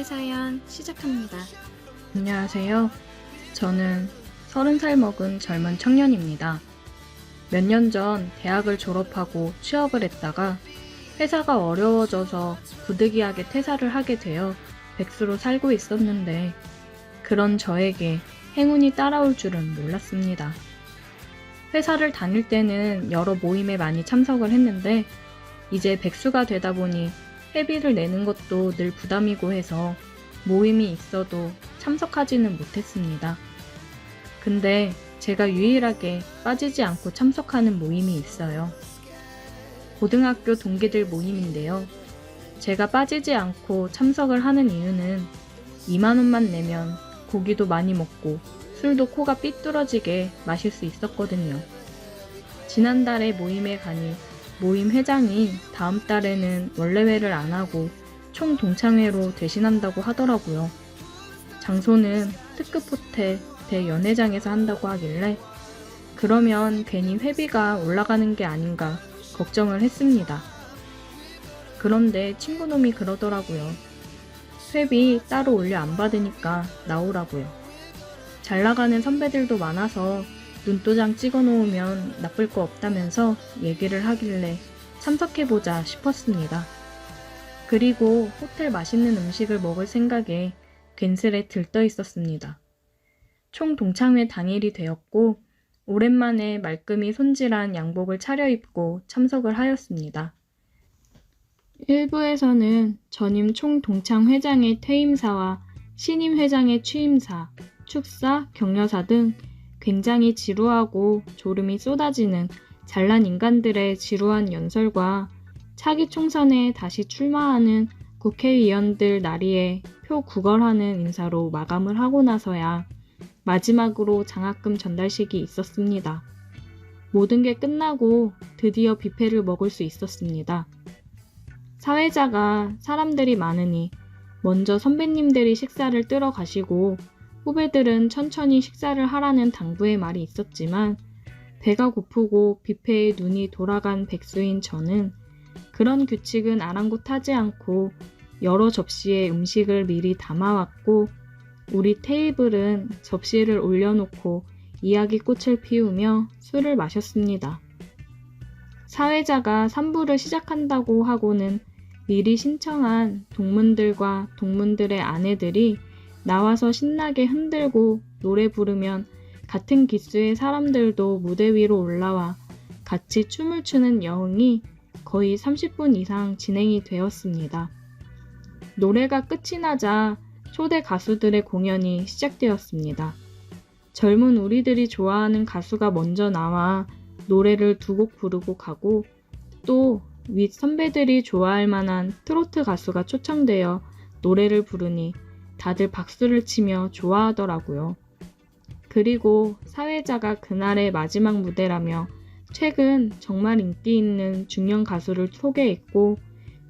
사연 시작합니다. 안녕하세요. 저는 30살 먹은 젊은 청년입니다. 몇 년 전 대학을 졸업하고 취업을 했다가 회사가 어려워져서 부득이하게 퇴사를 하게 되어 백수로 살고 있었는데 그런 저에게 행운이 따라올 줄은 몰랐습니다. 회사를 다닐 때는 여러 모임에 많이 참석을 했는데 이제 백수가 되다 보니 회비를 내는 것도 늘 부담이고 해서 모임이 있어도 참석하지는 못했습니다. 근데 제가 유일하게 빠지지 않고 참석하는 모임이 있어요. 고등학교 동기들 모임인데요. 제가 빠지지 않고 참석을 하는 이유는 2만 원만 내면 고기도 많이 먹고 술도 코가 삐뚤어지게 마실 수 있었거든요. 지난달에 모임에 가니 모임 회장이 다음 달에는 원래회를 안 하고 총 동창회로 대신한다고 하더라고요. 장소는 특급 호텔 대연회장에서 한다고 하길래 그러면 괜히 회비가 올라가는 게 아닌가 걱정을 했습니다. 그런데 친구놈이 그러더라고요. 회비 따로 올려 안 받으니까 나오라고요. 잘 나가는 선배들도 많아서 눈도장 찍어 놓으면 나쁠 거 없다면서 얘기를 하길래 참석해보자 싶었습니다. 그리고 호텔 맛있는 음식을 먹을 생각에 괜스레 들떠 있었습니다. 총 동창회 당일이 되었고 오랜만에 말끔히 손질한 양복을 차려입고 참석을 하였습니다. 1부에서는 전임 총 동창회장의 퇴임사와 신임 회장의 취임사, 축사, 격려사 등 굉장히 지루하고 졸음이 쏟아지는 잘난 인간들의 지루한 연설과 차기 총선에 다시 출마하는 국회의원들 나리에 표 구걸하는 인사로 마감을 하고 나서야 마지막으로 장학금 전달식이 있었습니다. 모든 게 끝나고 드디어 뷔페를 먹을 수 있었습니다. 사회자가 사람들이 많으니 먼저 선배님들이 식사를 뜨러 가시고 후배들은 천천히 식사를 하라는 당부의 말이 있었지만 배가 고프고 뷔페에 눈이 돌아간 백수인 저는 그런 규칙은 아랑곳하지 않고 여러 접시에 음식을 미리 담아왔고 우리 테이블은 접시를 올려놓고 이야기꽃을 피우며 술을 마셨습니다. 사회자가 3부를 시작한다고 하고는 미리 신청한 동문들과 동문들의 아내들이 나와서 신나게 흔들고 노래 부르면 같은 기수의 사람들도 무대 위로 올라와 같이 춤을 추는 여흥이 거의 30분 이상 진행이 되었습니다. 노래가 끝이 나자 초대 가수들의 공연이 시작되었습니다. 젊은 우리들이 좋아하는 가수가 먼저 나와 노래를 2곡 부르고 가고 또 윗 선배들이 좋아할 만한 트로트 가수가 초청되어 노래를 부르니 다들 박수를 치며 좋아하더라고요. 그리고 사회자가 그날의 마지막 무대라며 최근 정말 인기 있는 중년 가수를 소개했고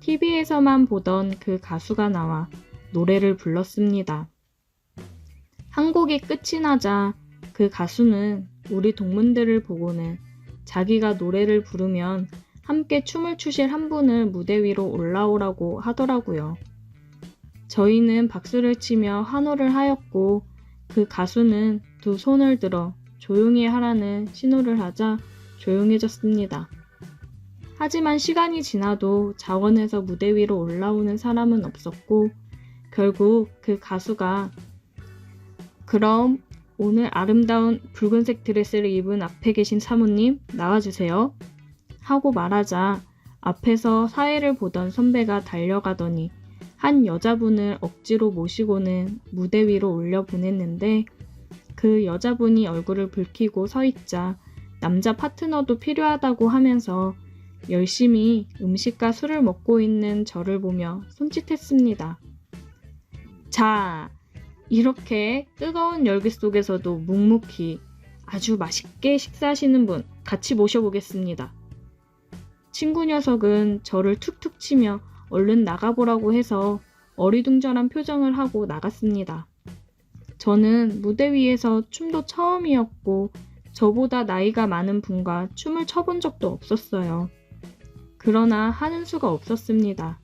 TV에서만 보던 그 가수가 나와 노래를 불렀습니다. 한 곡이 끝이 나자 그 가수는 우리 동문들을 보고는 자기가 노래를 부르면 함께 춤을 추실 한 분을 무대 위로 올라오라고 하더라고요. 저희는 박수를 치며 환호를 하였고 그 가수는 2 손을 들어 조용히 하라는 신호를 하자 조용해졌습니다. 하지만 시간이 지나도 자원해서 무대 위로 올라오는 사람은 없었고 결국 그 가수가 그럼 오늘 아름다운 붉은색 드레스를 입은 앞에 계신 사모님 나와주세요 하고 말하자 앞에서 사회를 보던 선배가 달려가더니 한 여자분을 억지로 모시고는 무대 위로 올려보냈는데 그 여자분이 얼굴을 붉히고 서 있자 남자 파트너도 필요하다고 하면서 열심히 음식과 술을 먹고 있는 저를 보며 손짓했습니다. 자, 이렇게 뜨거운 열기 속에서도 묵묵히 아주 맛있게 식사하시는 분 같이 모셔보겠습니다. 친구 녀석은 저를 툭툭 치며 얼른 나가보라고 해서 어리둥절한 표정을 하고 나갔습니다. 저는 무대 위에서 춤도 처음이었고 저보다 나이가 많은 분과 춤을 춰본 적도 없었어요. 그러나 하는 수가 없었습니다.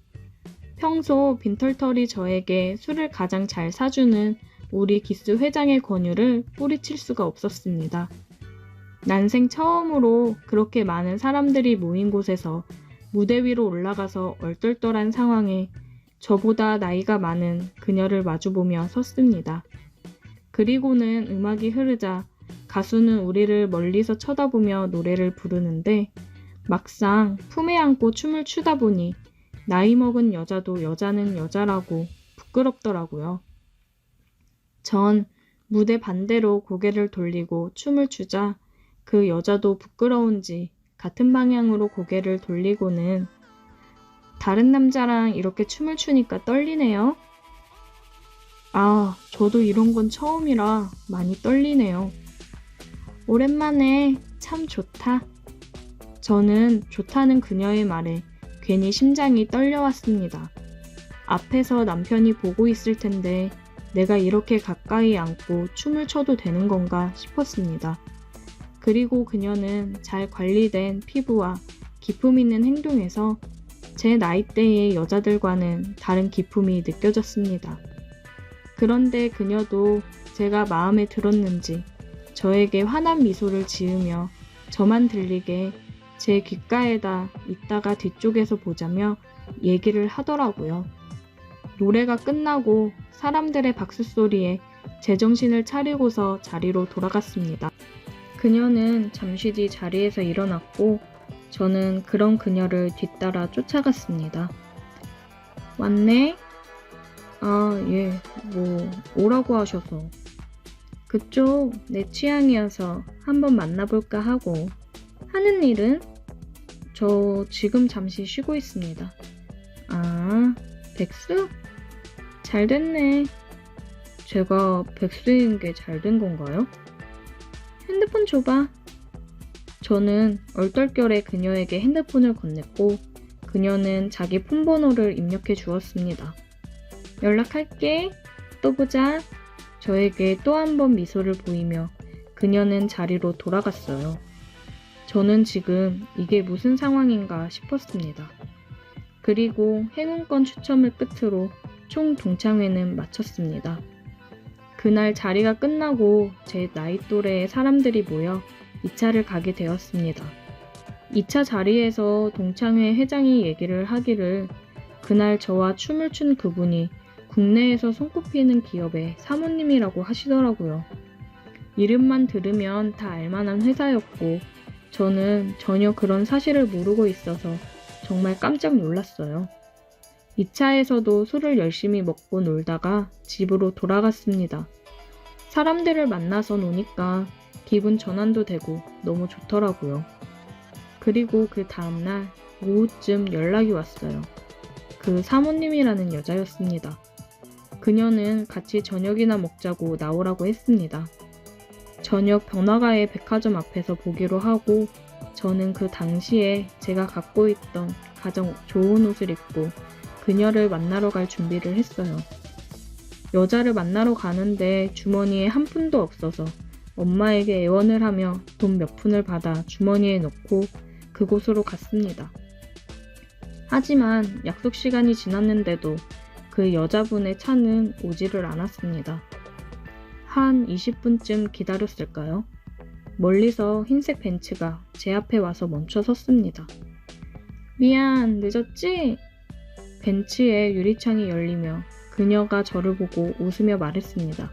평소 빈털터리 저에게 술을 가장 잘 사주는 우리 기스 회장의 권유를 뿌리칠 수가 없었습니다. 난생 처음으로 그렇게 많은 사람들이 모인 곳에서 무대 위로 올라가서 얼떨떨한 상황에 저보다 나이가 많은 그녀를 마주보며 섰습니다. 그리고는 음악이 흐르자 가수는 우리를 멀리서 쳐다보며 노래를 부르는데 막상 품에 안고 춤을 추다 보니 나이 먹은 여자도 여자는 여자라고 부끄럽더라고요. 전 무대 반대로 고개를 돌리고 춤을 추자 그 여자도 부끄러운지 같은 방향으로 고개를 돌리고는 다른 남자랑 이렇게 춤을 추니까 떨리네요. 아, 저도 이런 건 처음이라 많이 떨리네요. 오랜만에 참 좋다. 저는 좋다는 그녀의 말에 괜히 심장이 떨려왔습니다. 앞에서 남편이 보고 있을 텐데 내가 이렇게 가까이 앉고 춤을 춰도 되는 건가 싶었습니다. 그리고 그녀는 잘 관리된 피부와 기품 있는 행동에서 제 나이대의 여자들과는 다른 기품이 느껴졌습니다. 그런데 그녀도 제가 마음에 들었는지 저에게 환한 미소를 지으며 저만 들리게 제 귓가에다 이따가 뒤쪽에서 보자며 얘기를 하더라고요. 노래가 끝나고 사람들의 박수 소리에 제정신을 차리고서 자리로 돌아갔습니다. 그녀는 잠시 뒤 자리에서 일어났고 저는 그런 그녀를 뒤따라 쫓아갔습니다. 왔네? 아, 예, 오라고 하셔서. 그쪽 내 취향이어서 한번 만나볼까 하고. 하는 일은? 저 지금 잠시 쉬고 있습니다. 아, 백수? 잘 됐네. 제가 백수인 게 잘 된 건가요? 핸드폰 줘봐. 저는 얼떨결에 그녀에게 핸드폰을 건넸고 그녀는 자기 폰번호를 입력해 주었습니다. 연락할게. 또 보자. 저에게 또 한 번 미소를 보이며 그녀는 자리로 돌아갔어요. 저는 지금 이게 무슨 상황인가 싶었습니다. 그리고 행운권 추첨을 끝으로 총 동창회는 마쳤습니다. 그날 자리가 끝나고 제 나이 또래의 사람들이 모여 2차를 가게 되었습니다. 2차 자리에서 동창회 회장이 얘기를 하기를 그날 저와 춤을 춘 그분이 국내에서 손꼽히는 기업의 사모님이라고 하시더라고요. 이름만 들으면 다 알만한 회사였고 저는 전혀 그런 사실을 모르고 있어서 정말 깜짝 놀랐어요. 2차에서도 술을 열심히 먹고 놀다가 집으로 돌아갔습니다. 사람들을 만나서 노니까 기분 전환도 되고 너무 좋더라고요. 그리고 그 다음날 오후쯤 연락이 왔어요. 그 사모님이라는 여자였습니다. 그녀는 같이 저녁이나 먹자고 나오라고 했습니다. 저녁 번화가의 백화점 앞에서 보기로 하고 저는 그 당시에 제가 갖고 있던 가장 좋은 옷을 입고 그녀를 만나러 갈 준비를 했어요. 여자를 만나러 가는데 주머니에 한 푼도 없어서 엄마에게 애원을 하며 돈 몇 푼을 받아 주머니에 넣고 그곳으로 갔습니다. 하지만 약속 시간이 지났는데도 그 여자분의 차는 오지를 않았습니다. 한 20분쯤 기다렸을까요? 멀리서 흰색 벤츠가 제 앞에 와서 멈춰 섰습니다. 미안, 늦었지? 벤츠의 유리창이 열리며 그녀가 저를 보고 웃으며 말했습니다.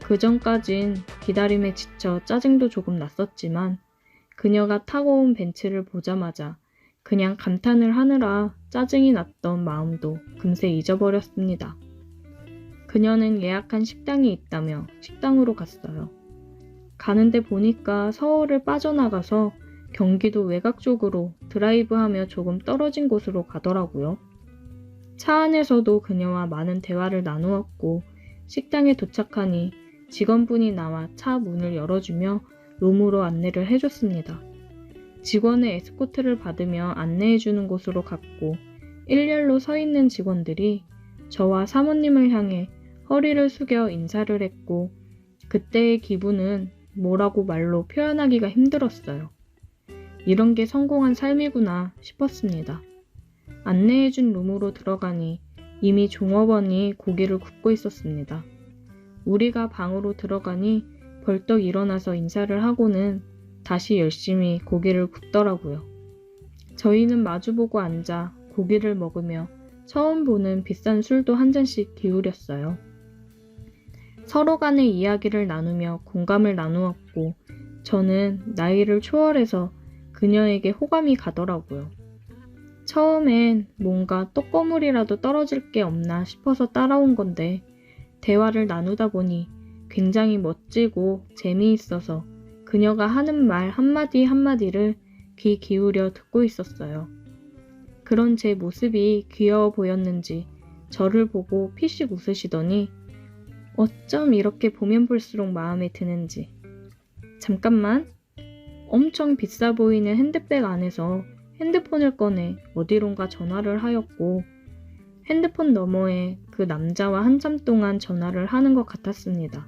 그전까진 기다림에 지쳐 짜증도 조금 났었지만 그녀가 타고 온 벤츠를 보자마자 그냥 감탄을 하느라 짜증이 났던 마음도 금세 잊어버렸습니다. 그녀는 예약한 식당이 있다며 식당으로 갔어요. 가는데 보니까 서울을 빠져나가서 경기도 외곽 쪽으로 드라이브하며 조금 떨어진 곳으로 가더라고요. 차 안에서도 그녀와 많은 대화를 나누었고 식당에 도착하니 직원분이 나와 차 문을 열어주며 룸으로 안내를 해줬습니다. 직원의 에스코트를 받으며 안내해주는 곳으로 갔고 일렬로 서 있는 직원들이 저와 사모님을 향해 허리를 숙여 인사를 했고 그때의 기분은 뭐라고 말로 표현하기가 힘들었어요. 이런 게 성공한 삶이구나 싶었습니다. 안내해준 룸으로 들어가니 이미 종업원이 고기를 굽고 있었습니다. 우리가 방으로 들어가니 벌떡 일어나서 인사를 하고는 다시 열심히 고기를 굽더라고요. 저희는 마주보고 앉아 고기를 먹으며 처음 보는 비싼 술도 한 잔씩 기울였어요. 서로 간의 이야기를 나누며 공감을 나누었고 저는 나이를 초월해서 그녀에게 호감이 가더라고요. 처음엔 뭔가 떡고물이라도 떨어질 게 없나 싶어서 따라온 건데 대화를 나누다 보니 굉장히 멋지고 재미있어서 그녀가 하는 말 한마디 한마디를 귀 기울여 듣고 있었어요. 그런 제 모습이 귀여워 보였는지 저를 보고 피식 웃으시더니 어쩜 이렇게 보면 볼수록 마음에 드는지. 잠깐만. 엄청 비싸 보이는 핸드백 안에서 핸드폰을 꺼내 어디론가 전화를 하였고 핸드폰 너머에 그 남자와 한참 동안 전화를 하는 것 같았습니다.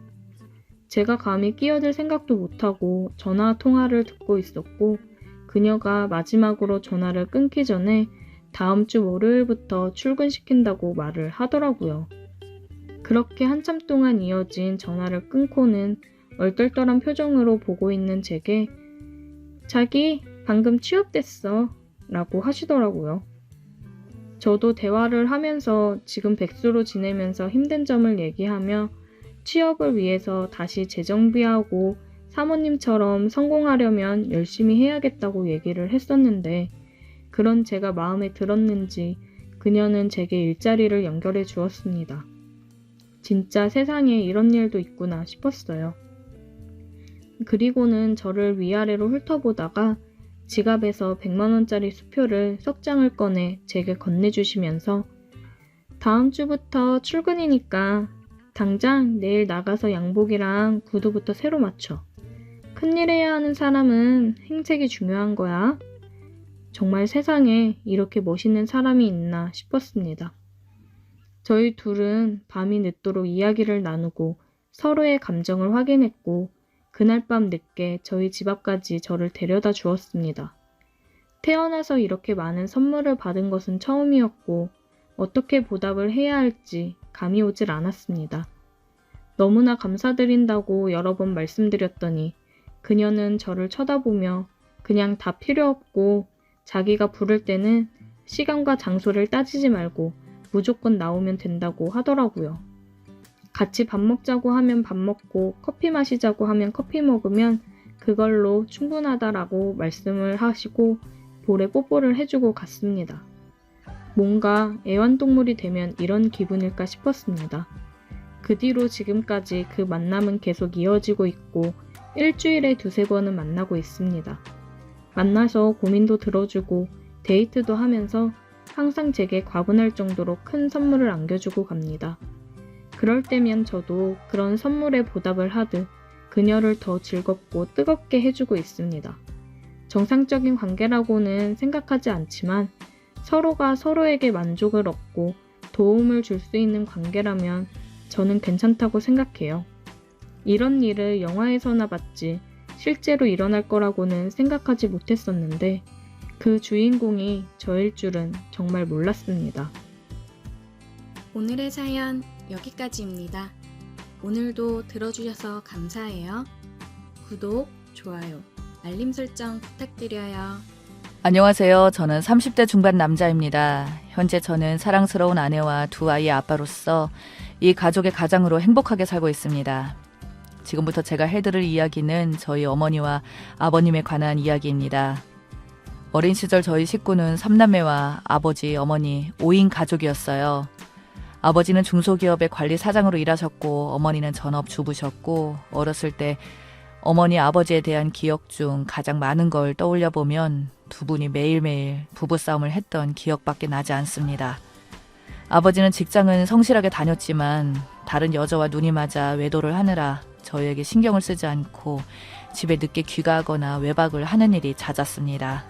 제가 감히 끼어들 생각도 못하고 전화 통화를 듣고 있었고 그녀가 마지막으로 전화를 끊기 전에 다음 주 월요일부터 출근시킨다고 말을 하더라고요. 그렇게 한참 동안 이어진 전화를 끊고는 얼떨떨한 표정으로 보고 있는 제게 자기 방금 취업됐어 라고 하시더라고요. 저도 대화를 하면서 지금 백수로 지내면서 힘든 점을 얘기하며 취업을 위해서 다시 재정비하고 사모님처럼 성공하려면 열심히 해야겠다고 얘기를 했었는데 그런 제가 마음에 들었는지 그녀는 제게 일자리를 연결해 주었습니다. 진짜 세상에 이런 일도 있구나 싶었어요. 그리고는 저를 위아래로 훑어보다가 지갑에서 100만원짜리 수표를 석 장을 꺼내 제게 건네주시면서 다음 주부터 출근이니까 당장 내일 나가서 양복이랑 구두부터 새로 맞춰. 큰일 해야 하는 사람은 행색이 중요한 거야. 정말 세상에 이렇게 멋있는 사람이 있나 싶었습니다. 저희 둘은 밤이 늦도록 이야기를 나누고 서로의 감정을 확인했고 그날 밤 늦게 저희 집 앞까지 저를 데려다 주었습니다. 태어나서 이렇게 많은 선물을 받은 것은 처음이었고 어떻게 보답을 해야 할지 감이 오질 않았습니다. 너무나 감사드린다고 여러 번 말씀드렸더니 그녀는 저를 쳐다보며 그냥 다 필요 없고 자기가 부를 때는 시간과 장소를 따지지 말고 무조건 나오면 된다고 하더라고요. 같이 밥 먹자고 하면 밥 먹고 커피 마시자고 하면 커피 먹으면 그걸로 충분하다라고 말씀을 하시고 볼에 뽀뽀를 해주고 갔습니다. 뭔가 애완동물이 되면 이런 기분일까 싶었습니다. 그 뒤로 지금까지 그 만남은 계속 이어지고 있고 일주일에 두세 번은 만나고 있습니다. 만나서 고민도 들어주고 데이트도 하면서 항상 제게 과분할 정도로 큰 선물을 안겨주고 갑니다. 그럴 때면 저도 그런 선물에 보답을 하듯 그녀를 더 즐겁고 뜨겁게 해주고 있습니다. 정상적인 관계라고는 생각하지 않지만 서로가 서로에게 만족을 얻고 도움을 줄 수 있는 관계라면 저는 괜찮다고 생각해요. 이런 일을 영화에서나 봤지 실제로 일어날 거라고는 생각하지 못했었는데 그 주인공이 저일 줄은 정말 몰랐습니다. 오늘의 사연 여기까지입니다. 오늘도 들어주셔서 감사해요. 구독, 좋아요, 알림 설정 부탁드려요. 안녕하세요. 저는 30대 중반 남자입니다. 현재 저는 사랑스러운 아내와 두 아이의 아빠로서 이 가족의 가장으로 행복하게 살고 있습니다. 지금부터 제가 해드릴 이야기는 저희 어머니와 아버님에 관한 이야기입니다. 어린 시절 저희 식구는 3남매와 아버지, 어머니 5인 가족이었어요. 아버지는 중소기업의 관리사장으로 일하셨고 어머니는 전업주부셨고 어렸을 때 어머니, 아버지에 대한 기억 중 가장 많은 걸 떠올려 보면 두 분이 매일매일 부부싸움을 했던 기억밖에 나지 않습니다. 아버지는 직장은 성실하게 다녔지만 다른 여자와 눈이 맞아 외도를 하느라 저희에게 신경을 쓰지 않고 집에 늦게 귀가하거나 외박을 하는 일이 잦았습니다.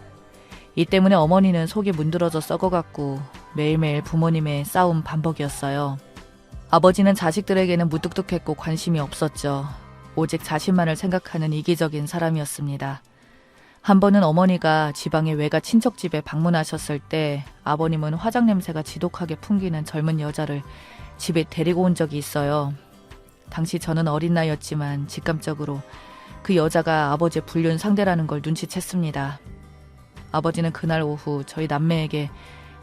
이 때문에 어머니는 속이 문드러져 썩어갔고 매일매일 부모님의 싸움 반복이었어요. 아버지는 자식들에게는 무뚝뚝했고 관심이 없었죠. 오직 자신만을 생각하는 이기적인 사람이었습니다. 한 번은 어머니가 지방의 외가 친척집에 방문하셨을 때 아버님은 화장 냄새가 지독하게 풍기는 젊은 여자를 집에 데리고 온 적이 있어요. 당시 저는 어린 나이였지만 직감적으로 그 여자가 아버지의 불륜 상대라는 걸 눈치챘습니다. 아버지는 그날 오후 저희 남매에게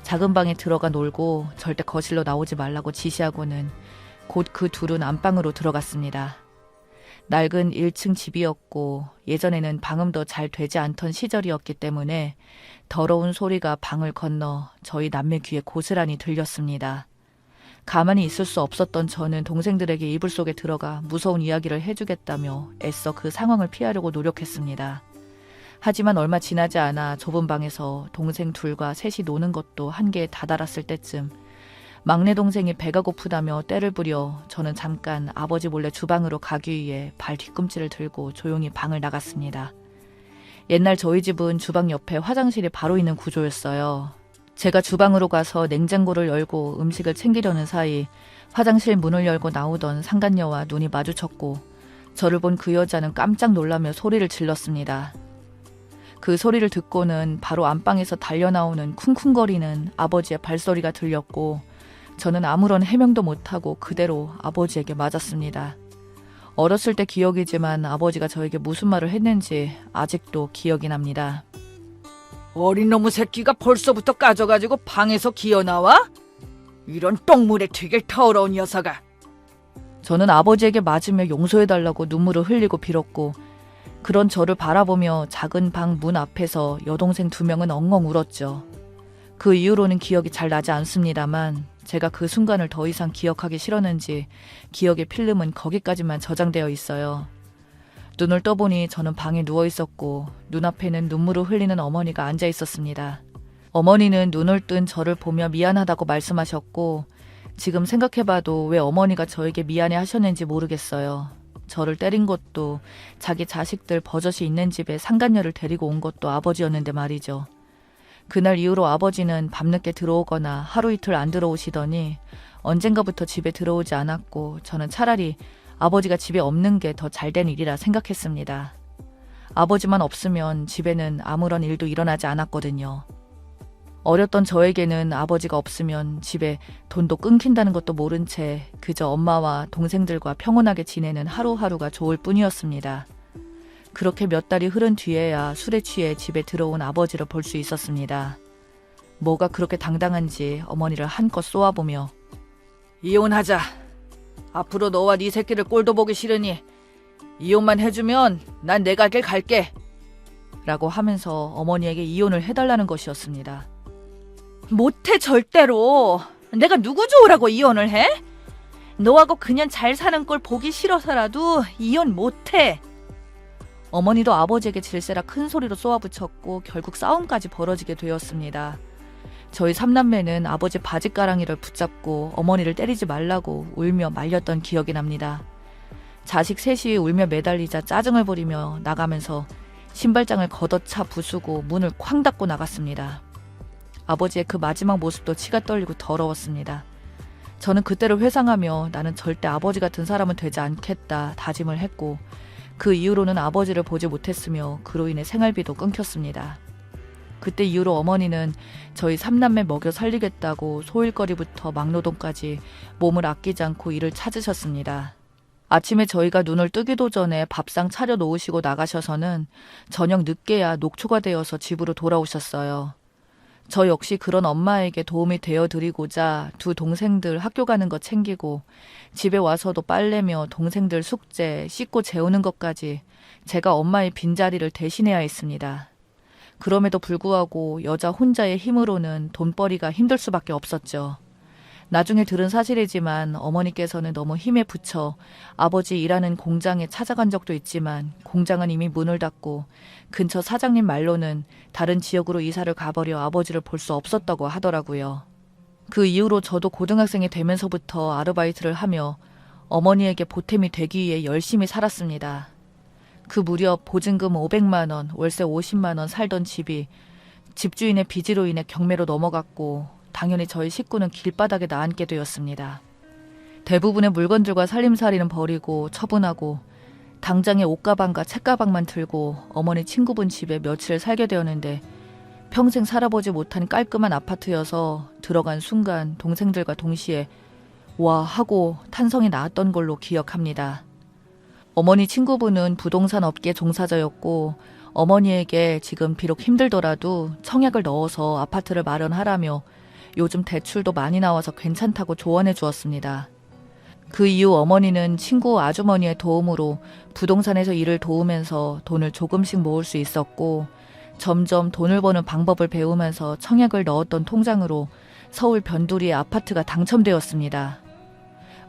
작은 방에 들어가 놀고 절대 거실로 나오지 말라고 지시하고는 곧 그 둘은 안방으로 들어갔습니다. 낡은 1층 집이었고 예전에는 방음도 잘 되지 않던 시절이었기 때문에 더러운 소리가 방을 건너 저희 남매 귀에 고스란히 들렸습니다. 가만히 있을 수 없었던 저는 동생들에게 이불 속에 들어가 무서운 이야기를 해주겠다며 애써 그 상황을 피하려고 노력했습니다. 하지만 얼마 지나지 않아 좁은 방에서 동생 둘과 셋이 노는 것도 한계에 다다랐을 때쯤 막내 동생이 배가 고프다며 떼를 부려 저는 잠깐 아버지 몰래 주방으로 가기 위해 발 뒤꿈치를 들고 조용히 방을 나갔습니다. 옛날 저희 집은 주방 옆에 화장실이 바로 있는 구조였어요. 제가 주방으로 가서 냉장고를 열고 음식을 챙기려는 사이 화장실 문을 열고 나오던 상간녀와 눈이 마주쳤고 저를 본 그 여자는 깜짝 놀라며 소리를 질렀습니다. 그 소리를 듣고는 바로 안방에서 달려나오는 쿵쿵거리는 아버지의 발소리가 들렸고 저는 아무런 해명도 못하고 그대로 아버지에게 맞았습니다. 어렸을 때 기억이지만 아버지가 저에게 무슨 말을 했는지 아직도 기억이 납니다. 어린 놈의 새끼가 벌써부터 까져가지고 방에서 기어나와? 이런 똥물에 튀길 더러운 녀석아. 저는 아버지에게 맞으며 용서해달라고 눈물을 흘리고 빌었고 그런 저를 바라보며 작은 방 문 앞에서 여동생 2명은 엉엉 울었죠. 그 이후로는 기억이 잘 나지 않습니다만 제가 그 순간을 더 이상 기억하기 싫었는지 기억의 필름은 거기까지만 저장되어 있어요. 눈을 떠보니 저는 방에 누워 있었고 눈앞에는 눈물을 흘리는 어머니가 앉아 있었습니다. 어머니는 눈을 뜬 저를 보며 미안하다고 말씀하셨고 지금 생각해봐도 왜 어머니가 저에게 미안해 하셨는지 모르겠어요. 저를 때린 것도 자기 자식들 버젓이 있는 집에 상간녀를 데리고 온 것도 아버지였는데 말이죠. 그날 이후로 아버지는 밤늦게 들어오거나 하루 이틀 안 들어오시더니 언젠가부터 집에 들어오지 않았고 저는 차라리 아버지가 집에 없는 게 더 잘된 일이라 생각했습니다. 아버지만 없으면 집에는 아무런 일도 일어나지 않았거든요. 어렸던 저에게는 아버지가 없으면 집에 돈도 끊긴다는 것도 모른 채 그저 엄마와 동생들과 평온하게 지내는 하루하루가 좋을 뿐이었습니다. 그렇게 몇 달이 흐른 뒤에야 술에 취해 집에 들어온 아버지를 볼 수 있었습니다. 뭐가 그렇게 당당한지 어머니를 한껏 쏘아보며 이혼하자. 앞으로 너와 네 새끼를 꼴도 보기 싫으니 이혼만 해주면 난 내 갈 길 갈게. 라고 하면서 어머니에게 이혼을 해달라는 것이었습니다. 못해 절대로. 내가 누구 좋으라고 이혼을 해? 너하고 그냥 잘 사는 꼴 보기 싫어서라도 이혼 못해. 어머니도 아버지에게 질세라 큰 소리로 쏘아붙였고 결국 싸움까지 벌어지게 되었습니다. 저희 3남매는 아버지 바지가랑이를 붙잡고 어머니를 때리지 말라고 울며 말렸던 기억이 납니다. 자식 셋이 울며 매달리자 짜증을 부리며 나가면서 신발장을 걷어차 부수고 문을 쾅 닫고 나갔습니다. 아버지의 그 마지막 모습도 치가 떨리고 더러웠습니다. 저는 그때를 회상하며 나는 절대 아버지 같은 사람은 되지 않겠다 다짐을 했고 그 이후로는 아버지를 보지 못했으며 그로 인해 생활비도 끊겼습니다. 그때 이후로 어머니는 저희 3남매 먹여 살리겠다고 소일거리부터 막노동까지 몸을 아끼지 않고 일을 찾으셨습니다. 아침에 저희가 눈을 뜨기도 전에 밥상 차려 놓으시고 나가셔서는 저녁 늦게야 녹초가 되어서 집으로 돌아오셨어요. 저 역시 그런 엄마에게 도움이 되어드리고자 두 동생들 학교 가는 거 챙기고 집에 와서도 빨래며 동생들 숙제, 씻고 재우는 것까지 제가 엄마의 빈자리를 대신해야 했습니다. 그럼에도 불구하고 여자 혼자의 힘으로는 돈벌이가 힘들 수밖에 없었죠. 나중에 들은 사실이지만 어머니께서는 너무 힘에 부쳐 아버지 일하는 공장에 찾아간 적도 있지만 공장은 이미 문을 닫고 근처 사장님 말로는 다른 지역으로 이사를 가버려 아버지를 볼 수 없었다고 하더라고요. 그 이후로 저도 고등학생이 되면서부터 아르바이트를 하며 어머니에게 보탬이 되기 위해 열심히 살았습니다. 그 무렵 보증금 500만 원, 월세 50만 원 살던 집이 집주인의 빚으로 인해 경매로 넘어갔고 당연히 저희 식구는 길바닥에 나앉게 되었습니다. 대부분의 물건들과 살림살이는 버리고 처분하고 당장에 옷가방과 책가방만 들고 어머니 친구분 집에 며칠 살게 되었는데 평생 살아보지 못한 깔끔한 아파트여서 들어간 순간 동생들과 동시에 와 하고 탄성이 나왔던 걸로 기억합니다. 어머니 친구분은 부동산 업계 종사자였고 어머니에게 지금 비록 힘들더라도 청약을 넣어서 아파트를 마련하라며 요즘 대출도 많이 나와서 괜찮다고 조언해 주었습니다. 그 이후 어머니는 친구 아주머니의 도움으로 부동산에서 일을 도우면서 돈을 조금씩 모을 수 있었고 점점 돈을 버는 방법을 배우면서 청약을 넣었던 통장으로 서울 변두리의 아파트가 당첨되었습니다.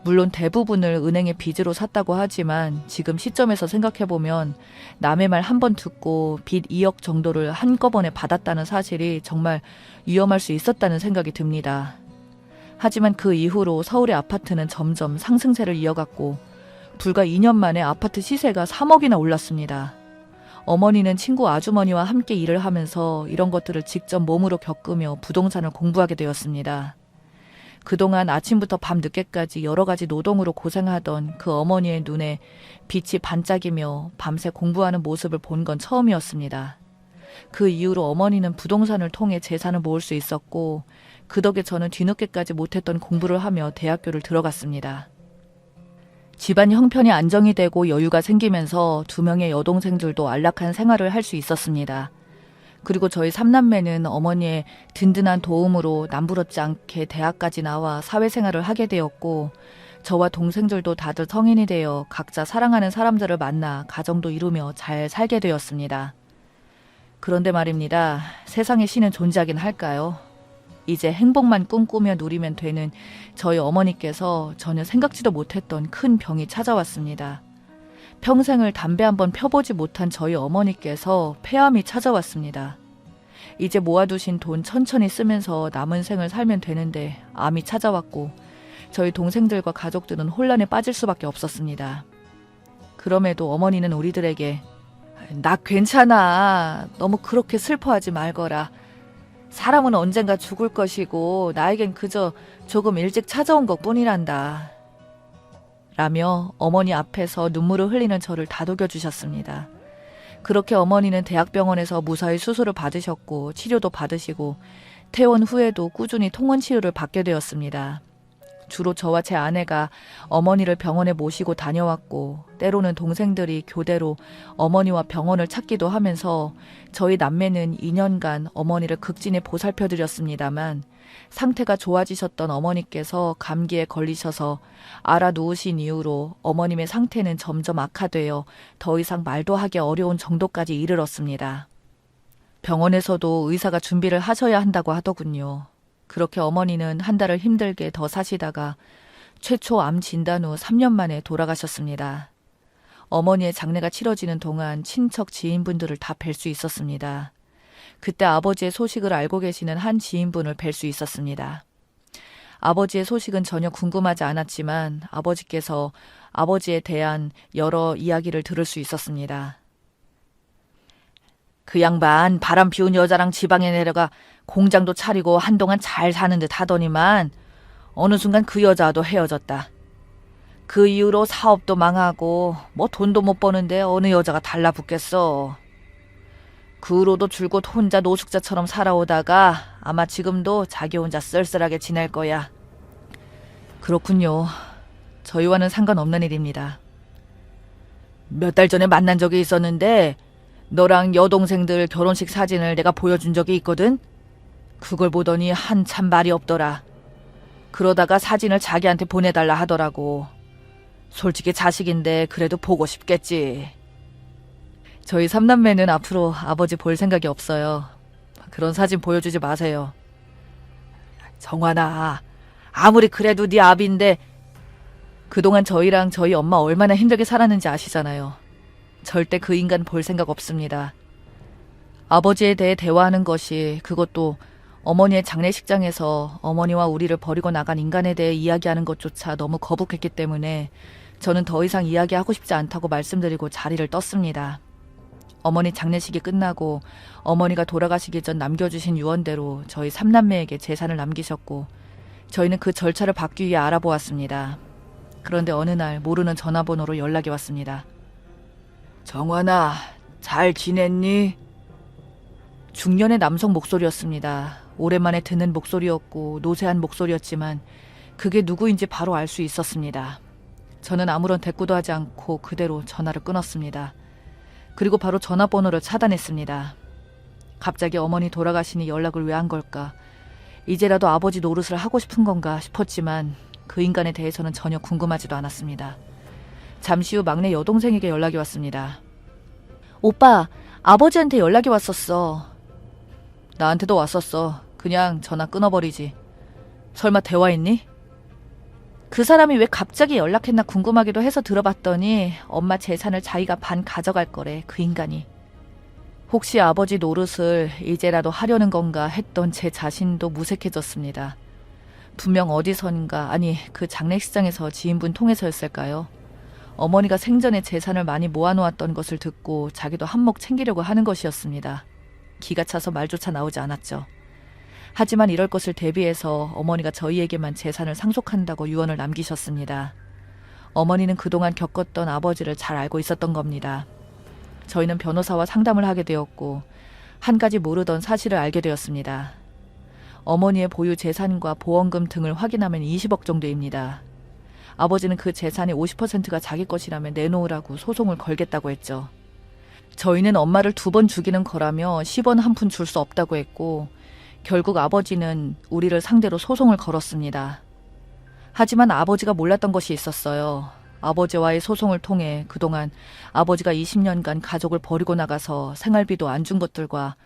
물론 대부분을 은행에 빚으로 샀다고 하지만 지금 시점에서 생각해보면 남의 말 한 번 듣고 빚 2억 정도를 한꺼번에 받았다는 사실이 정말 위험할 수 있었다는 생각이 듭니다. 하지만 그 이후로 서울의 아파트는 점점 상승세를 이어갔고 불과 2년 만에 아파트 시세가 3억이나 올랐습니다. 어머니는 친구 아주머니와 함께 일을 하면서 이런 것들을 직접 몸으로 겪으며 부동산을 공부하게 되었습니다. 그동안 아침부터 밤 늦게까지 여러 가지 노동으로 고생하던 그 어머니의 눈에 빛이 반짝이며 밤새 공부하는 모습을 본 건 처음이었습니다. 그 이후로 어머니는 부동산을 통해 재산을 모을 수 있었고 그 덕에 저는 뒤늦게까지 못했던 공부를 하며 대학교를 들어갔습니다. 집안 형편이 안정이 되고 여유가 생기면서 2명의 여동생들도 안락한 생활을 할 수 있었습니다. 그리고 저희 3남매는 어머니의 든든한 도움으로 남부럽지 않게 대학까지 나와 사회생활을 하게 되었고 저와 동생들도 다들 성인이 되어 각자 사랑하는 사람들을 만나 가정도 이루며 잘 살게 되었습니다. 그런데 말입니다. 세상에 신은 존재하긴 할까요? 이제 행복만 꿈꾸며 누리면 되는 저희 어머니께서 전혀 생각지도 못했던 큰 병이 찾아왔습니다. 평생을 담배 한번 펴보지 못한 저희 어머니께서 폐암이 찾아왔습니다. 이제 모아두신 돈 천천히 쓰면서 남은 생을 살면 되는데 암이 찾아왔고 저희 동생들과 가족들은 혼란에 빠질 수밖에 없었습니다. 그럼에도 어머니는 우리들에게 나 괜찮아. 너무 그렇게 슬퍼하지 말거라. 사람은 언젠가 죽을 것이고 나에겐 그저 조금 일찍 찾아온 것뿐이란다. 라며 어머니 앞에서 눈물을 흘리는 저를 다독여 주셨습니다. 그렇게 어머니는 대학병원에서 무사히 수술을 받으셨고 치료도 받으시고 퇴원 후에도 꾸준히 통원 치료를 받게 되었습니다. 주로 저와 제 아내가 어머니를 병원에 모시고 다녀왔고 때로는 동생들이 교대로 어머니와 병원을 찾기도 하면서 저희 남매는 2년간 어머니를 극진히 보살펴드렸습니다만 상태가 좋아지셨던 어머니께서 감기에 걸리셔서 알아누우신 이후로 어머님의 상태는 점점 악화되어 더 이상 말도 하기 어려운 정도까지 이르렀습니다. 병원에서도 의사가 준비를 하셔야 한다고 하더군요. 그렇게 어머니는 한 달을 힘들게 더 사시다가 최초 암 진단 후 3년 만에 돌아가셨습니다. 어머니의 장례가 치러지는 동안 친척 지인분들을 다 뵐 수 있었습니다. 그때 아버지의 소식을 알고 계시는 한 지인분을 뵐 수 있었습니다. 아버지의 소식은 전혀 궁금하지 않았지만 아버지께서 아버지에 대한 여러 이야기를 들을 수 있었습니다. 그 양반 바람 피운 여자랑 지방에 내려가 공장도 차리고 한동안 잘 사는 듯 하더니만 어느 순간 그 여자와도 헤어졌다. 그 이후로 사업도 망하고 뭐 돈도 못 버는데 어느 여자가 달라붙겠어. 그 후로도 줄곧 혼자 노숙자처럼 살아오다가 아마 지금도 자기 혼자 쓸쓸하게 지낼 거야. 그렇군요. 저희와는 상관없는 일입니다. 몇 달 전에 만난 적이 있었는데 너랑 여동생들 결혼식 사진을 내가 보여준 적이 있거든? 그걸 보더니 한참 말이 없더라. 그러다가 사진을 자기한테 보내달라 하더라고. 솔직히 자식인데 그래도 보고 싶겠지. 저희 3남매는 앞으로 아버지 볼 생각이 없어요. 그런 사진 보여주지 마세요. 정환아, 아무리 그래도 네 아비인데 그동안 저희랑 저희 엄마 얼마나 힘들게 살았는지 아시잖아요. 절대 그 인간 볼 생각 없습니다. 아버지에 대해 대화하는 것이 그것도 어머니의 장례식장에서 어머니와 우리를 버리고 나간 인간에 대해 이야기하는 것조차 너무 거북했기 때문에 저는 더 이상 이야기하고 싶지 않다고 말씀드리고 자리를 떴습니다. 어머니 장례식이 끝나고 어머니가 돌아가시기 전 남겨주신 유언대로 저희 3남매에게 재산을 남기셨고 저희는 그 절차를 받기 위해 알아보았습니다. 그런데 어느 날 모르는 전화번호로 연락이 왔습니다. 정환아, 잘 지냈니? 중년의 남성 목소리였습니다. 오랜만에 듣는 목소리였고 노쇠한 목소리였지만 그게 누구인지 바로 알 수 있었습니다. 저는 아무런 대꾸도 하지 않고 그대로 전화를 끊었습니다. 그리고 바로 전화번호를 차단했습니다. 갑자기 어머니 돌아가시니 연락을 왜 한 걸까? 이제라도 아버지 노릇을 하고 싶은 건가 싶었지만 그 인간에 대해서는 전혀 궁금하지도 않았습니다. 잠시 후 막내 여동생에게 연락이 왔습니다. 오빠, 아버지한테 연락이 왔었어. 나한테도 왔었어. 그냥 전화 끊어버리지. 설마 대화했니? 그 사람이 왜 갑자기 연락했나 궁금하기도 해서 들어봤더니 엄마 재산을 자기가 반 가져갈 거래, 그 인간이. 혹시 아버지 노릇을 이제라도 하려는 건가 했던 제 자신도 무색해졌습니다. 분명 어디선가, 아니 그 장례식장에서 지인분 통해서였을까요? 어머니가 생전에 재산을 많이 모아놓았던 것을 듣고 자기도 한몫 챙기려고 하는 것이었습니다. 기가 차서 말조차 나오지 않았죠. 하지만 이럴 것을 대비해서 어머니가 저희에게만 재산을 상속한다고 유언을 남기셨습니다. 어머니는 그동안 겪었던 아버지를 잘 알고 있었던 겁니다. 저희는 변호사와 상담을 하게 되었고 한 가지 모르던 사실을 알게 되었습니다. 어머니의 보유 재산과 보험금 등을 확인하면 20억 정도입니다. 아버지는 그 재산의 50%가 자기 것이라면 내놓으라고 소송을 걸겠다고 했죠. 저희는 엄마를 2번 죽이는 거라며 10원 한 푼 줄 수 없다고 했고 결국 아버지는 우리를 상대로 소송을 걸었습니다. 하지만 아버지가 몰랐던 것이 있었어요. 아버지와의 소송을 통해 그동안 아버지가 20년간 가족을 버리고 나가서 생활비도 안 준 것들과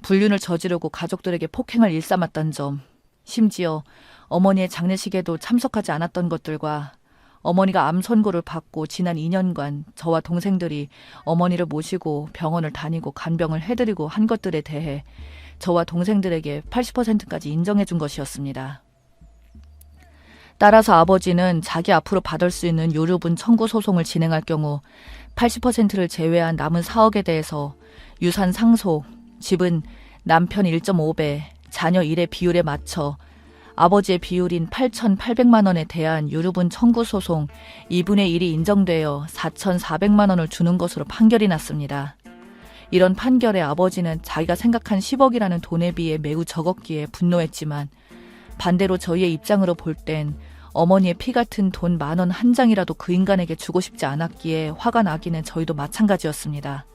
불륜을 저지르고 가족들에게 폭행을 일삼았던 점, 심지어 어머니의 장례식에도 참석하지 않았던 것들과 어머니가 암 선고를 받고 지난 2년간 저와 동생들이 어머니를 모시고 병원을 다니고 간병을 해드리고 한 것들에 대해 저와 동생들에게 80%까지 인정해 준 것이었습니다. 따라서 아버지는 자기 앞으로 받을 수 있는 유류분 청구 소송을 진행할 경우 80%를 제외한 남은 4억에 대해서 유산 상속, 집은 남편 1.5배, 자녀 1의 비율에 맞춰 아버지의 비율인 8,800만 원에 대한 유류분 청구 소송 2분의 1이 인정되어 4,400만 원을 주는 것으로 판결이 났습니다. 이런 판결에 아버지는 자기가 생각한 10억이라는 돈에 비해 매우 적었기에 분노했지만 반대로 저희의 입장으로 볼 땐 어머니의 피 같은 돈 10,000원 한 장이라도 그 인간에게 주고 싶지 않았기에 화가 나기는 저희도 마찬가지였습니다.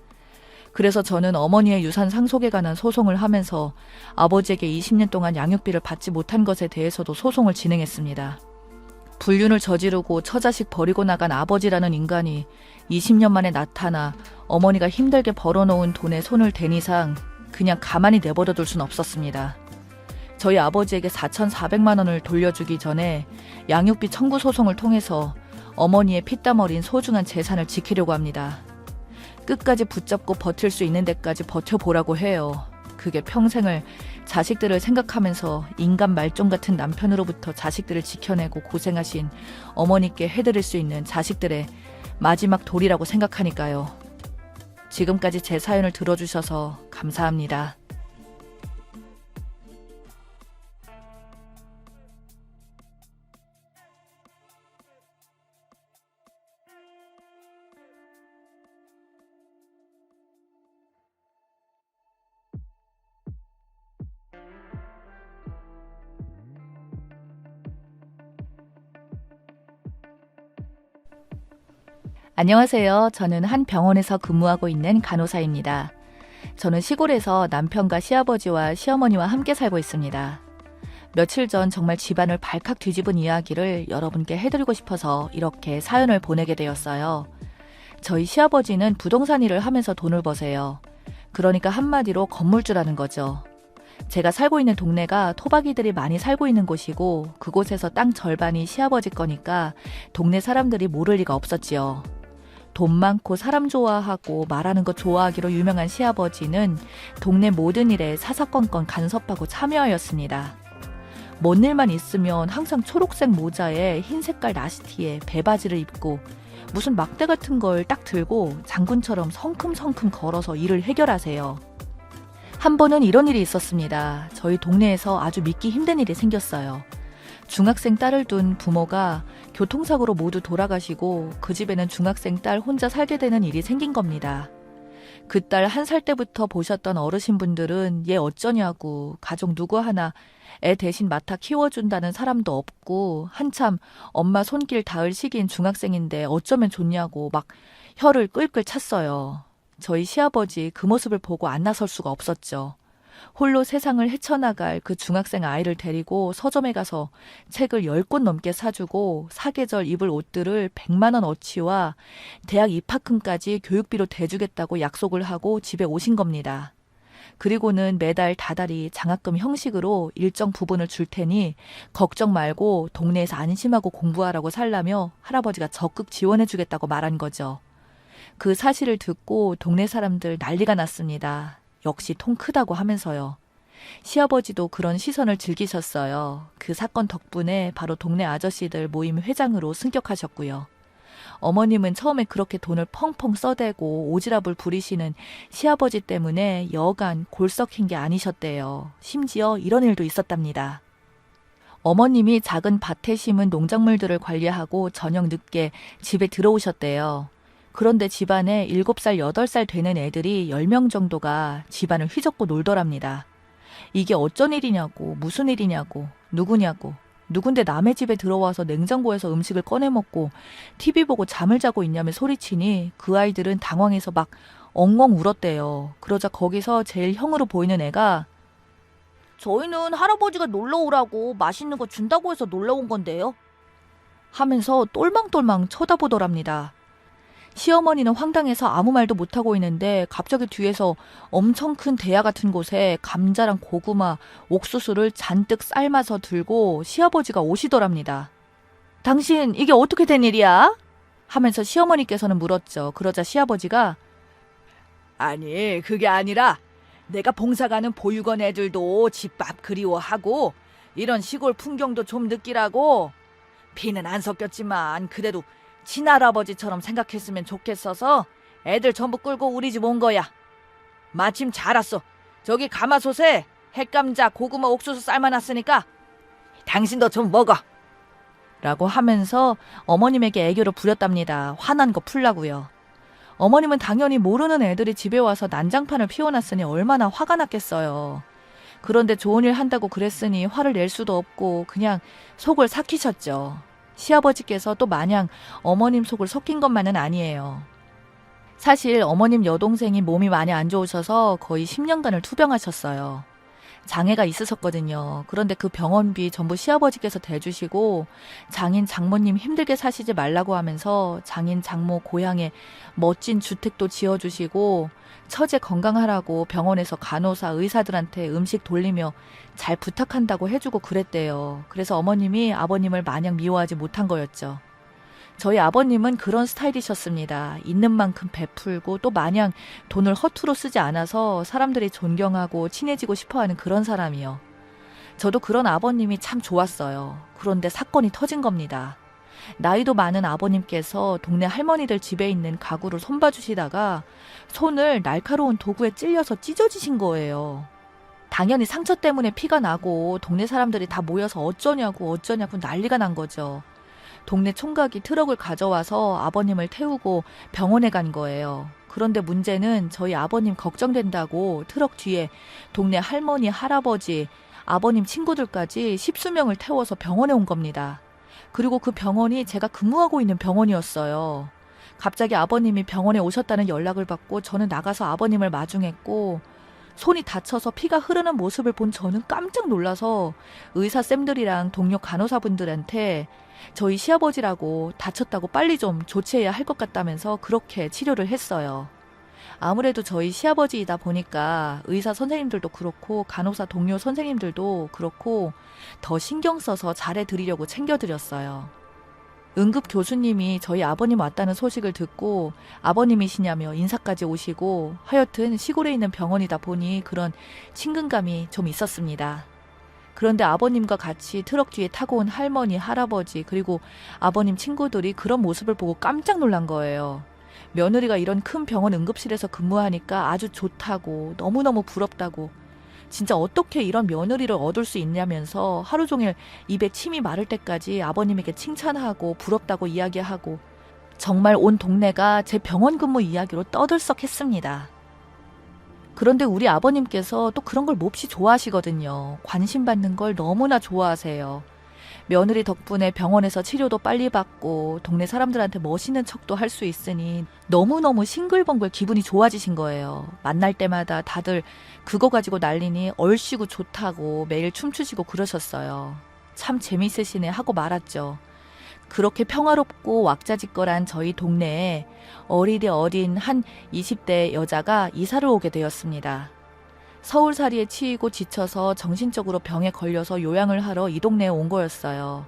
그래서 저는 어머니의 유산 상속에 관한 소송을 하면서 아버지에게 20년 동안 양육비를 받지 못한 것에 대해서도 소송을 진행했습니다. 불륜을 저지르고 처자식 버리고 나간 아버지라는 인간이 20년 만에 나타나 어머니가 힘들게 벌어놓은 돈에 손을 댄 이상 그냥 가만히 내버려둘 순 없었습니다. 저희 아버지에게 4,400만 원을 돌려주기 전에 양육비 청구 소송을 통해서 어머니의 피땀 어린 소중한 재산을 지키려고 합니다. 끝까지 붙잡고 버틸 수 있는 데까지 버텨보라고 해요. 그게 평생을 자식들을 생각하면서 인간 말종 같은 남편으로부터 자식들을 지켜내고 고생하신 어머니께 해드릴 수 있는 자식들의 마지막 도리라고 생각하니까요. 지금까지 제 사연을 들어주셔서 감사합니다. 안녕하세요. 저는 한 병원에서 근무하고 있는 간호사입니다. 저는 시골에서 남편과 시아버지와 시어머니와 함께 살고 있습니다. 며칠 전 정말 집안을 발칵 뒤집은 이야기를 여러분께 해드리고 싶어서 이렇게 사연을 보내게 되었어요. 저희 시아버지는 부동산 일을 하면서 돈을 버세요. 그러니까 한마디로 건물주라는 거죠. 제가 살고 있는 동네가 토박이들이 많이 살고 있는 곳이고 그곳에서 땅 절반이 시아버지 거니까 동네 사람들이 모를 리가 없었지요. 돈 많고 사람 좋아하고 말하는 거 좋아하기로 유명한 시아버지는 동네 모든 일에 사사건건 간섭하고 참여하였습니다. 뭔 일만 있으면 항상 초록색 모자에 흰 색깔 나시티에 배바지를 입고 무슨 막대 같은 걸 딱 들고 장군처럼 성큼성큼 걸어서 일을 해결하세요. 한 번은 이런 일이 있었습니다. 저희 동네에서 아주 믿기 힘든 일이 생겼어요. 중학생 딸을 둔 부모가 교통사고로 모두 돌아가시고 그 집에는 중학생 딸 혼자 살게 되는 일이 생긴 겁니다. 그 딸 1살 때부터 보셨던 어르신분들은 얘 어쩌냐고, 가족 누구 하나 애 대신 맡아 키워준다는 사람도 없고 한참 엄마 손길 닿을 시기인 중학생인데 어쩌면 좋냐고 막 혀를 끌끌 찼어요. 저희 시아버지 그 모습을 보고 안 나설 수가 없었죠. 홀로 세상을 헤쳐나갈 그 중학생 아이를 데리고 서점에 가서 책을 10권 넘게 사주고 사계절 입을 옷들을 100만 원 어치와 대학 입학금까지 교육비로 대주겠다고 약속을 하고 집에 오신 겁니다. 그리고는 매달 다달이 장학금 형식으로 일정 부분을 줄 테니 걱정 말고 동네에서 안심하고 공부하라고 살라며 할아버지가 적극 지원해주겠다고 말한 거죠. 그 사실을 듣고 동네 사람들 난리가 났습니다. 역시 통 크다고 하면서요. 시아버지도 그런 시선을 즐기셨어요. 그 사건 덕분에 바로 동네 아저씨들 모임 회장으로 승격하셨고요. 어머님은 처음에 그렇게 돈을 펑펑 써대고 오지랖을 부리시는 시아버지 때문에 여간 골 썩힌 게 아니셨대요. 심지어 이런 일도 있었답니다. 어머님이 작은 밭에 심은 농작물들을 관리하고 저녁 늦게 집에 들어오셨대요. 그런데 집안에 7살, 8살 되는 애들이 10명 정도가 집안을 휘젓고 놀더랍니다. 이게 어쩐 일이냐고, 무슨 일이냐고, 누구냐고, 누군데 남의 집에 들어와서 냉장고에서 음식을 꺼내 먹고 TV 보고 잠을 자고 있냐며 소리치니 그 아이들은 당황해서 막 엉엉 울었대요. 그러자 거기서 제일 형으로 보이는 애가 저희는 할아버지가 놀러 오라고 맛있는 거 준다고 해서 놀러 온 건데요. 하면서 똘망똘망 쳐다보더랍니다. 시어머니는 황당해서 아무 말도 못하고 있는데 갑자기 뒤에서 엄청 큰 대야 같은 곳에 감자랑 고구마, 옥수수를 잔뜩 삶아서 들고 시아버지가 오시더랍니다. 당신 이게 어떻게 된 일이야? 하면서 시어머니께서는 물었죠. 그러자 시아버지가 아니 그게 아니라 내가 봉사 가는 보육원 애들도 집밥 그리워하고 이런 시골 풍경도 좀 느끼라고 피는 안 섞였지만 그래도 친할아버지처럼 생각했으면 좋겠어서 애들 전부 끌고 우리 집 온 거야. 마침 잘 왔어. 저기 가마솥에 햇감자, 고구마, 옥수수 삶아놨으니까 당신도 좀 먹어. 라고 하면서 어머님에게 애교를 부렸답니다. 화난 거 풀라고요. 어머님은 당연히 모르는 애들이 집에 와서 난장판을 피워놨으니 얼마나 화가 났겠어요. 그런데 좋은 일 한다고 그랬으니 화를 낼 수도 없고 그냥 속을 삭히셨죠. 시아버지께서 또 마냥 어머님 속을 섞인 것만은 아니에요. 사실 어머님 여동생이 몸이 많이 안 좋으셔서 거의 10년간을 투병하셨어요. 장애가 있으셨거든요. 그런데 그 병원비 전부 시아버지께서 대주시고 장인 장모님 힘들게 사시지 말라고 하면서 장인 장모 고향에 멋진 주택도 지어주시고 처제 건강하라고 병원에서 간호사 의사들한테 음식 돌리며 잘 부탁한다고 해주고 그랬대요. 그래서 어머님이 아버님을 마냥 미워하지 못한 거였죠. 저희 아버님은 그런 스타일이셨습니다. 있는 만큼 베풀고 또 마냥 돈을 허투루 쓰지 않아서 사람들이 존경하고 친해지고 싶어하는 그런 사람이요. 저도 그런 아버님이 참 좋았어요. 그런데 사건이 터진 겁니다. 나이도 많은 아버님께서 동네 할머니들 집에 있는 가구를 손봐주시다가 손을 날카로운 도구에 찔려서 찢어지신 거예요. 당연히 상처 때문에 피가 나고 동네 사람들이 다 모여서 어쩌냐고 난리가 난 거죠. 동네 총각이 트럭을 가져와서 아버님을 태우고 병원에 간 거예요. 그런데 문제는 저희 아버님 걱정된다고 트럭 뒤에 동네 할머니, 할아버지, 아버님 친구들까지 10수명을 태워서 병원에 온 겁니다. 그리고 그 병원이 제가 근무하고 있는 병원이었어요. 갑자기 아버님이 병원에 오셨다는 연락을 받고 저는 나가서 아버님을 마중했고 손이 다쳐서 피가 흐르는 모습을 본 저는 깜짝 놀라서 의사쌤들이랑 동료 간호사분들한테 저희 시아버지라고 다쳤다고 빨리 좀 조치해야 할 것 같다면서 그렇게 치료를 했어요. 아무래도 저희 시아버지이다 보니까 의사 선생님들도 그렇고 간호사 동료 선생님들도 그렇고 더 신경 써서 잘해드리려고 챙겨드렸어요. 응급 교수님이 저희 아버님 왔다는 소식을 듣고 아버님이시냐며 인사까지 오시고 하여튼 시골에 있는 병원이다 보니 그런 친근감이 좀 있었습니다. 그런데 아버님과 같이 트럭 뒤에 타고 온 할머니, 할아버지 그리고 아버님 친구들이 그런 모습을 보고 깜짝 놀란 거예요. 며느리가 이런 큰 병원 응급실에서 근무하니까 아주 좋다고 너무너무 부럽다고 진짜 어떻게 이런 며느리를 얻을 수 있냐면서 하루 종일 입에 침이 마를 때까지 아버님에게 칭찬하고 부럽다고 이야기하고 정말 온 동네가 제 병원 근무 이야기로 떠들썩했습니다. 그런데 우리 아버님께서 또 그런 걸 몹시 좋아하시거든요. 관심 받는 걸 너무나 좋아하세요. 며느리 덕분에 병원에서 치료도 빨리 받고 동네 사람들한테 멋있는 척도 할 수 있으니 너무너무 싱글벙글 기분이 좋아지신 거예요. 만날 때마다 다들 그거 가지고 난리니 얼씨구 좋다고 매일 춤추시고 그러셨어요. 참 재밌으시네 하고 말았죠. 그렇게 평화롭고 왁자지껄한 저희 동네에 어리디 어린 한 20대 여자가 이사를 오게 되었습니다. 서울살이에 치이고 지쳐서 정신적으로 병에 걸려서 요양을 하러 이 동네에 온 거였어요.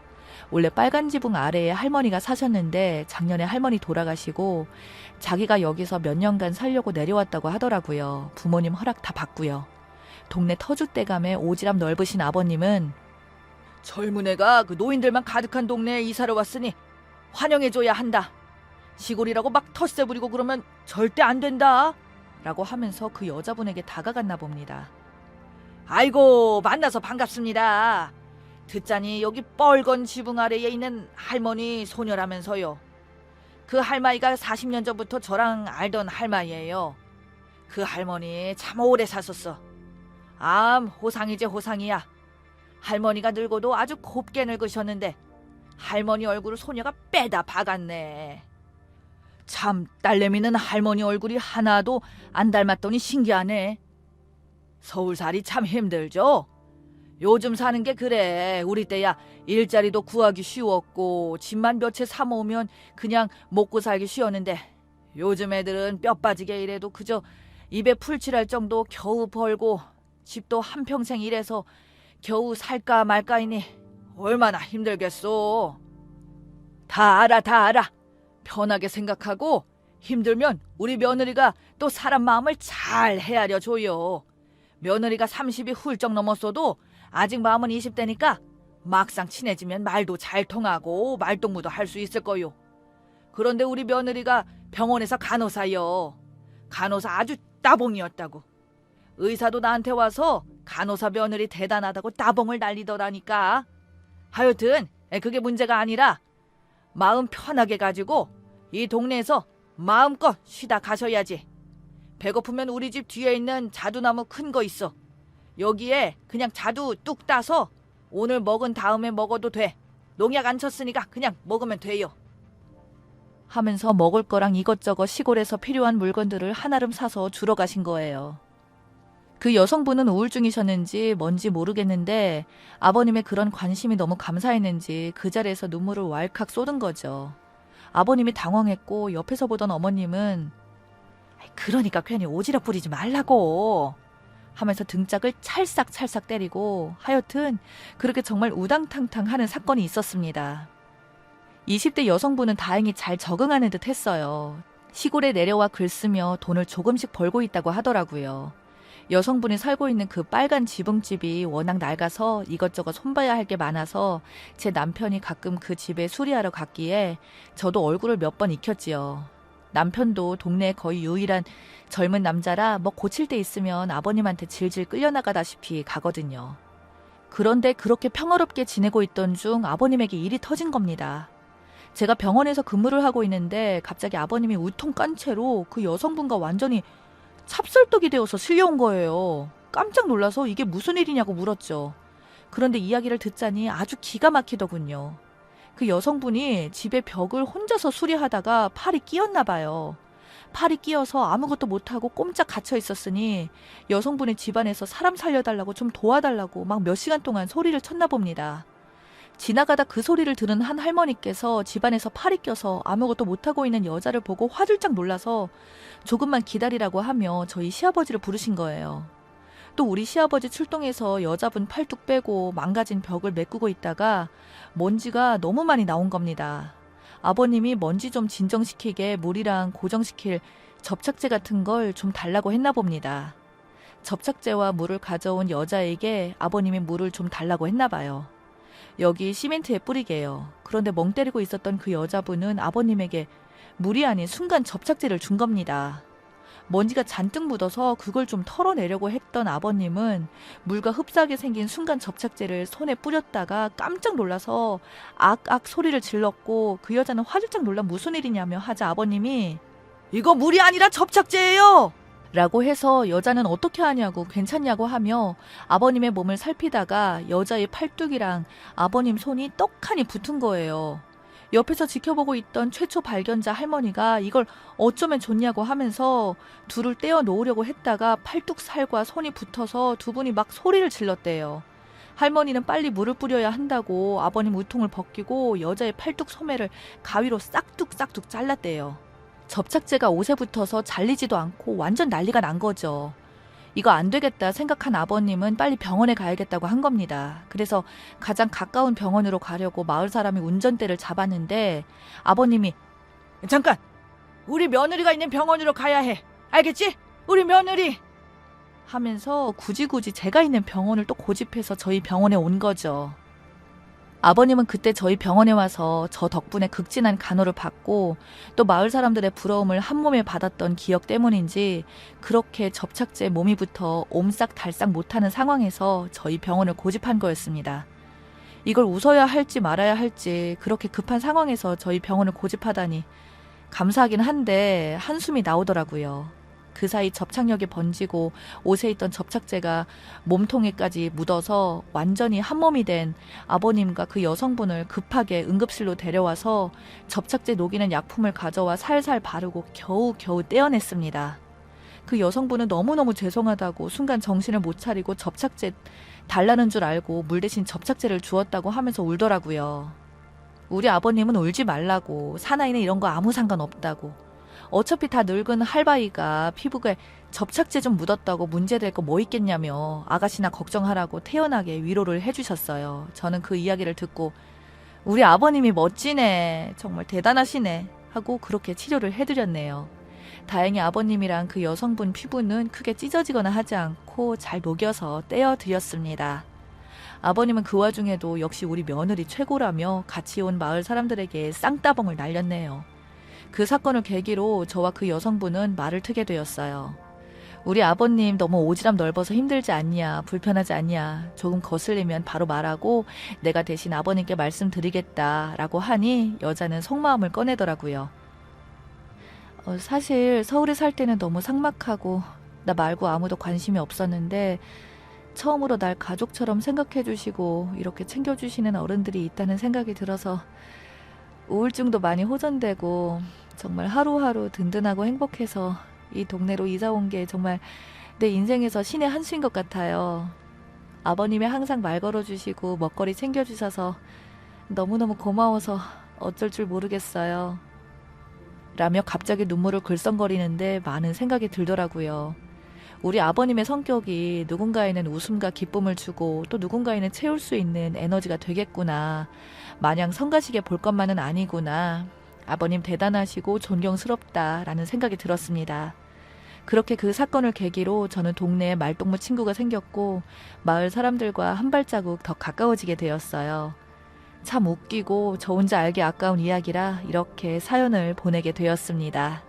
원래 빨간 지붕 아래에 할머니가 사셨는데 작년에 할머니 돌아가시고 자기가 여기서 몇 년간 살려고 내려왔다고 하더라고요. 부모님 허락 다 받고요. 동네 터줏대감에 오지랖 넓으신 아버님은 젊은 애가 그 노인들만 가득한 동네에 이사를 왔으니 환영해줘야 한다. 시골이라고 막 텃세 부리고 그러면 절대 안 된다. 라고 하면서 그 여자분에게 다가갔나 봅니다. 아이고 만나서 반갑습니다. 듣자니 여기 뻘건 지붕 아래에 있는 할머니 소녀라면서요. 그 할머니가 40년 전부터 저랑 알던 할머니예요. 그 할머니 참 오래 사셨어. 호상이지 호상이야. 할머니가 늙어도 아주 곱게 늙으셨는데 할머니 얼굴을 소녀가 빼다 박았네. 참 딸내미는 할머니 얼굴이 하나도 안 닮았더니 신기하네. 서울살이 참 힘들죠? 요즘 사는 게 그래. 우리 때야 일자리도 구하기 쉬웠고 집만 몇 채 사모으면 그냥 먹고 살기 쉬웠는데 요즘 애들은 뼈 빠지게 일해도 그저 입에 풀칠할 정도 겨우 벌고 집도 한평생 일해서 겨우 살까 말까이니 얼마나 힘들겠소. 다 알아 다 알아. 편하게 생각하고 힘들면 우리 며느리가 또 사람 마음을 잘 헤아려 줘요. 며느리가 30이 훌쩍 넘었어도 아직 마음은 20대니까 막상 친해지면 말도 잘 통하고 말동무도 할 수 있을 거요. 그런데 우리 며느리가 병원에서 간호사요. 간호사 아주 따봉이었다고. 의사도 나한테 와서 간호사 며느리 대단하다고 따봉을 날리더라니까. 하여튼 그게 문제가 아니라 마음 편하게 가지고 이 동네에서 마음껏 쉬다 가셔야지. 배고프면 우리 집 뒤에 있는 자두나무 큰 거 있어. 여기에 그냥 자두 뚝 따서 오늘 먹은 다음에 먹어도 돼. 농약 안 쳤으니까 그냥 먹으면 돼요. 하면서 먹을 거랑 이것저것 시골에서 필요한 물건들을 한아름 사서 주러 가신 거예요. 그 여성분은 우울증이셨는지 뭔지 모르겠는데 아버님의 그런 관심이 너무 감사했는지 그 자리에서 눈물을 왈칵 쏟은 거죠. 아버님이 당황했고 옆에서 보던 어머님은 그러니까 괜히 오지랖 부리지 말라고 하면서 등짝을 찰싹찰싹 때리고 하여튼 그렇게 정말 우당탕탕 하는 사건이 있었습니다. 20대 여성분은 다행히 잘 적응하는 듯 했어요. 시골에 내려와 글 쓰며 돈을 조금씩 벌고 있다고 하더라고요. 여성분이 살고 있는 그 빨간 지붕집이 워낙 낡아서 이것저것 손봐야 할 게 많아서 제 남편이 가끔 그 집에 수리하러 갔기에 저도 얼굴을 몇 번 익혔지요. 남편도 동네에 거의 유일한 젊은 남자라 뭐 고칠 데 있으면 아버님한테 질질 끌려나가다시피 가거든요. 그런데 그렇게 평화롭게 지내고 있던 중 아버님에게 일이 터진 겁니다. 제가 병원에서 근무를 하고 있는데 갑자기 아버님이 우통 깐 채로 그 여성분과 완전히 찹쌀떡이 되어서 실려온 거예요. 깜짝 놀라서 이게 무슨 일이냐고 물었죠. 그런데 이야기를 듣자니 아주 기가 막히더군요. 그 여성분이 집의 벽을 혼자서 수리하다가 팔이 끼었나 봐요. 팔이 끼어서 아무것도 못하고 꼼짝 갇혀 있었으니 여성분의 집안에서 사람 살려달라고 좀 도와달라고 막 몇 시간 동안 소리를 쳤나 봅니다. 지나가다 그 소리를 들은 한 할머니께서 집안에서 팔이 껴서 아무것도 못하고 있는 여자를 보고 화들짝 놀라서 조금만 기다리라고 하며 저희 시아버지를 부르신 거예요. 또 우리 시아버지 출동해서 여자분 팔뚝 빼고 망가진 벽을 메꾸고 있다가 먼지가 너무 많이 나온 겁니다. 아버님이 먼지 좀 진정시키게 물이랑 고정시킬 접착제 같은 걸 좀 달라고 했나 봅니다. 접착제와 물을 가져온 여자에게 아버님이 물을 좀 달라고 했나 봐요. 여기 시멘트에 뿌리게요. 그런데 멍 때리고 있었던 그 여자분은 아버님에게 물이 아닌 순간 접착제를 준 겁니다. 먼지가 잔뜩 묻어서 그걸 좀 털어내려고 했던 아버님은 물과 흡사하게 생긴 순간 접착제를 손에 뿌렸다가 깜짝 놀라서 악악 소리를 질렀고 그 여자는 화들짝 놀라 무슨 일이냐며 하자 아버님이 이거 물이 아니라 접착제예요. 라고 해서 여자는 어떻게 하냐고 괜찮냐고 하며 아버님의 몸을 살피다가 여자의 팔뚝이랑 아버님 손이 떡하니 붙은 거예요. 옆에서 지켜보고 있던 최초 발견자 할머니가 이걸 어쩌면 좋냐고 하면서 둘을 떼어 놓으려고 했다가 팔뚝 살과 손이 붙어서 두 분이 막 소리를 질렀대요. 할머니는 빨리 물을 뿌려야 한다고 아버님 우통을 벗기고 여자의 팔뚝 소매를 가위로 싹둑싹둑 잘랐대요. 접착제가 옷에 붙어서 잘리지도 않고 완전 난리가 난 거죠. 이거 안 되겠다 생각한 아버님은 빨리 병원에 가야겠다고 한 겁니다. 그래서 가장 가까운 병원으로 가려고 마을 사람이 운전대를 잡았는데 아버님이 잠깐, 우리 며느리가 있는 병원으로 가야 해. 알겠지? 우리 며느리. 하면서 굳이 제가 있는 병원을 또 고집해서 저희 병원에 온 거죠. 아버님은 그때 저희 병원에 와서 저 덕분에 극진한 간호를 받고 또 마을 사람들의 부러움을 한 몸에 받았던 기억 때문인지 그렇게 접착제 몸이 붙어 옴싹달싹 못하는 상황에서 저희 병원을 고집한 거였습니다. 이걸 웃어야 할지 말아야 할지 그렇게 급한 상황에서 저희 병원을 고집하다니 감사하긴 한데 한숨이 나오더라고요. 그 사이 접착력이 번지고 옷에 있던 접착제가 몸통에까지 묻어서 완전히 한 몸이 된 아버님과 그 여성분을 급하게 응급실로 데려와서 접착제 녹이는 약품을 가져와 살살 바르고 겨우 떼어냈습니다. 그 여성분은 너무너무 죄송하다고 순간 정신을 못 차리고 접착제 달라는 줄 알고 물 대신 접착제를 주었다고 하면서 울더라고요. 우리 아버님은 울지 말라고, 사나이는 이런 거 아무 상관없다고, 어차피 다 늙은 할바이가 피부에 접착제 좀 묻었다고 문제될 거 뭐 있겠냐며 아가씨나 걱정하라고 태연하게 위로를 해주셨어요. 저는 그 이야기를 듣고 우리 아버님이 멋지네, 정말 대단하시네 하고 그렇게 치료를 해드렸네요. 다행히 아버님이랑 그 여성분 피부는 크게 찢어지거나 하지 않고 잘 녹여서 떼어드렸습니다. 아버님은 그 와중에도 역시 우리 며느리 최고라며 같이 온 마을 사람들에게 쌍따봉을 날렸네요. 그 사건을 계기로 저와 그 여성분은 말을 트게 되었어요. 우리 아버님 너무 오지랖 넓어서 힘들지 않냐, 불편하지 않냐, 조금 거슬리면 바로 말하고 내가 대신 아버님께 말씀드리겠다라고 하니 여자는 속마음을 꺼내더라고요. 사실 서울에 살 때는 너무 삭막하고 나 말고 아무도 관심이 없었는데 처음으로 날 가족처럼 생각해 주시고 이렇게 챙겨주시는 어른들이 있다는 생각이 들어서 우울증도 많이 호전되고 정말 하루하루 든든하고 행복해서 이 동네로 이사 온 게 정말 내 인생에서 신의 한 수인 것 같아요. 아버님이 항상 말 걸어주시고 먹거리 챙겨주셔서 너무너무 고마워서 어쩔 줄 모르겠어요. 라며 갑자기 눈물을 글썽거리는데 많은 생각이 들더라고요. 우리 아버님의 성격이 누군가에는 웃음과 기쁨을 주고 또 누군가에는 채울 수 있는 에너지가 되겠구나. 마냥 성가시게 볼 것만은 아니구나. 아버님 대단하시고 존경스럽다라는 생각이 들었습니다. 그렇게 그 사건을 계기로 저는 동네에 말동무 친구가 생겼고 마을 사람들과 한 발자국 더 가까워지게 되었어요. 참 웃기고 저 혼자 알기 아까운 이야기라 이렇게 사연을 보내게 되었습니다.